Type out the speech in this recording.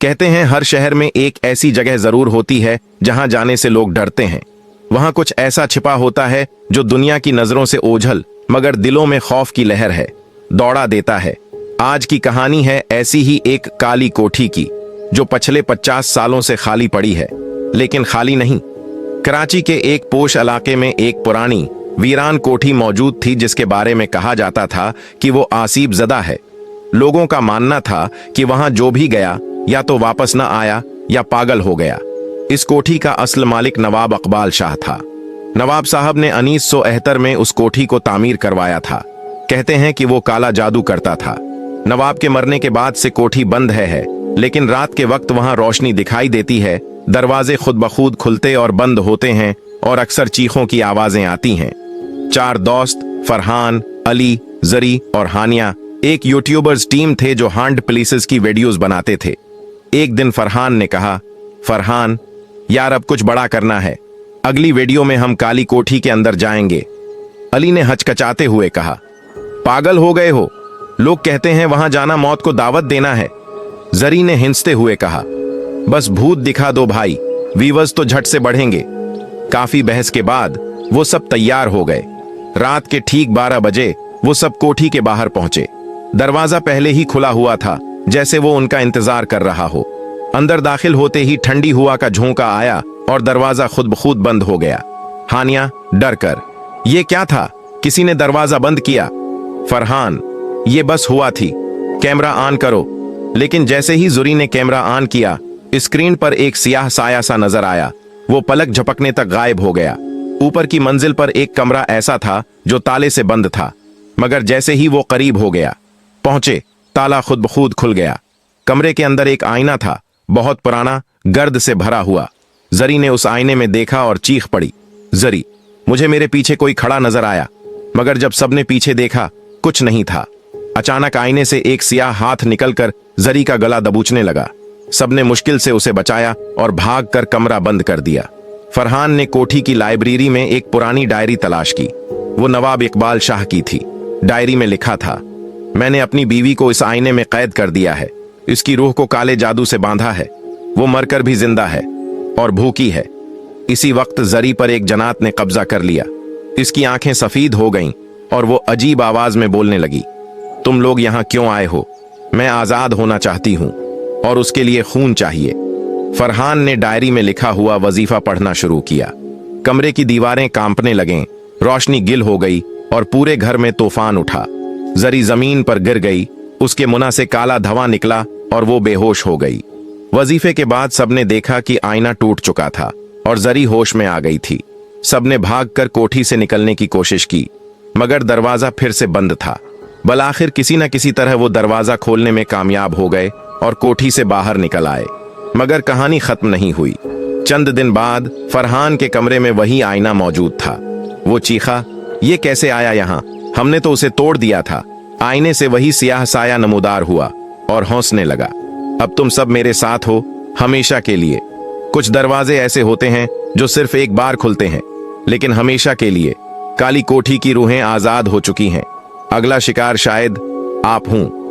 कहते हैं हर शहर में एक ऐसी जगह जरूर होती है जहां जाने से लोग डरते हैं। वहां कुछ ऐसा छिपा होता है जो दुनिया की नजरों से ओझल मगर दिलों में खौफ की लहर है, दौड़ा देता है। आज की कहानी है ऐसी ही एक काली कोठी की जो पिछले 50 सालों से खाली पड़ी है। लेकिन खाली नहीं, कराची के एक पोश इलाके में एक पुरानी वीरान कोठी मौजूद थी जिसके बारे में कहा जाता था कि वो आसीब ज़दा है। लोगों का मानना था कि वहां जो भी गया या तो वापस न आया या पागल हो गया। इस कोठी का असल मालिक नवाब इकबाल शाह था। नवाब साहब ने 1971 में उस कोठी को तामीर करवाया था। कहते हैं कि वो काला जादू करता था। नवाब के मरने के बाद से कोठी बंद है, लेकिन रात के वक्त वहां रोशनी दिखाई देती है। दरवाजे खुद ब खुद खुलते और बंद होते हैं और अक्सर चीखों की आवाजें आती हैं। 4 दोस्त फरहान, अली, जरी और हानिया एक यूट्यूबर्स टीम थे जो हंट पुलिसेस की वीडियोस बनाते थे। एक दिन फरहान ने कहा, फरहान यार अब कुछ बड़ा करना है, अगली वीडियो में हम काली कोठी के अंदर जाएंगे। अली ने हचकचाते हुए कहा, पागल हो गए हो, लोग कहते हैं वहां जाना मौत को दावत देना है। जरी ने हिंसते हुए कहा, बस भूत दिखा दो भाई, व्यूअर्स तो झट से बढ़ेंगे। काफी बहस के बाद वो सब तैयार हो गए। रात के ठीक 12 बजे वो सब कोठी के बाहर पहुंचे। दरवाजा पहले ही खुला हुआ था, जैसे वो उनका इंतजार कर रहा हो। अंदर दाखिल होते ही ठंडी हवा का झोंका आया और दरवाजा खुद ब खुद बंद हो गया। हानिया डर कर, ये क्या था, किसी ने दरवाजा बंद किया? फरहान, ये बस हुआ थी, कैमरा ऑन करो। लेकिन जैसे ही जुरी ने कैमरा ऑन किया, स्क्रीन पर एक सियाह साया सा नजर आया। वो पलक झपकने तक गायब हो गया। ऊपर की मंजिल पर एक कमरा ऐसा था जो ताले से बंद था, मगर जैसे ही वो करीब हो गया पहुंचे, ताला खुद ब खुद खुल गया। कमरे के अंदर एक आईना था, बहुत पुराना, गर्द से भरा हुआ। जरी ने उस आईने में देखा और चीख पड़ी, जरी मुझे मेरे पीछे कोई खड़ा नजर आया। मगर जब सबने पीछे देखा कुछ नहीं था। अचानक आईने से एक सियाह हाथ निकलकर जरी का गला दबोचने लगा। सबने मुश्किल से उसे बचाया और भागकर कमरा बंद कर दिया। फरहान ने कोठी की लाइब्रेरी में एक पुरानी डायरी तलाश की। वो नवाब इकबाल शाह की थी। डायरी में लिखा था, मैंने अपनी बीवी को इस आईने में कैद कर दिया है। इसकी रूह को काले जादू से बांधा है। वो मरकर भी जिंदा है और भूखी है। इसी वक्त जरी पर एक जनात ने कब्जा कर लिया। इसकी आंखें सफेद हो गईं और वो अजीब आवाज में बोलने लगी, तुम लोग यहां क्यों आए हो? मैं आजाद होना चाहती हूं और उसके लिए खून चाहिए। फरहान ने डायरी में लिखा हुआ वजीफा पढ़ना शुरू किया। कमरे की दीवारें कांपने लगें, रोशनी गिल हो गई और पूरे घर में तूफान उठा। जरी जमीन पर गिर गई, उसके मुंह से काला धुआं निकला और वो बेहोश हो गई। वजीफे के बाद सबने देखा कि आईना टूट चुका था और जरी होश में आ गई थी। सबने भागकर कोठी से निकलने की कोशिश की, मगर दरवाजा फिर से बंद था। बलाखिर किसी न किसी तरह वो दरवाजा खोलने में कामयाब हो गए और कोठी से बाहर निकल आए। मगर कहानी खत्म नहीं हुई। चंद दिन बाद फरहान के कमरे में वही आईना मौजूद था। वो चीखा, ये कैसे आया यहाँ? हमने तो उसे तोड़ दिया था। आईने से वही सियाह साया नमूदार हुआ और हंसने लगा, अब तुम सब मेरे साथ हो हमेशा के लिए। कुछ दरवाजे ऐसे होते हैं जो सिर्फ एक बार खुलते हैं, लेकिन हमेशा के लिए। काली कोठी की रूहें आजाद हो चुकी हैं। अगला शिकार शायद आप हूं।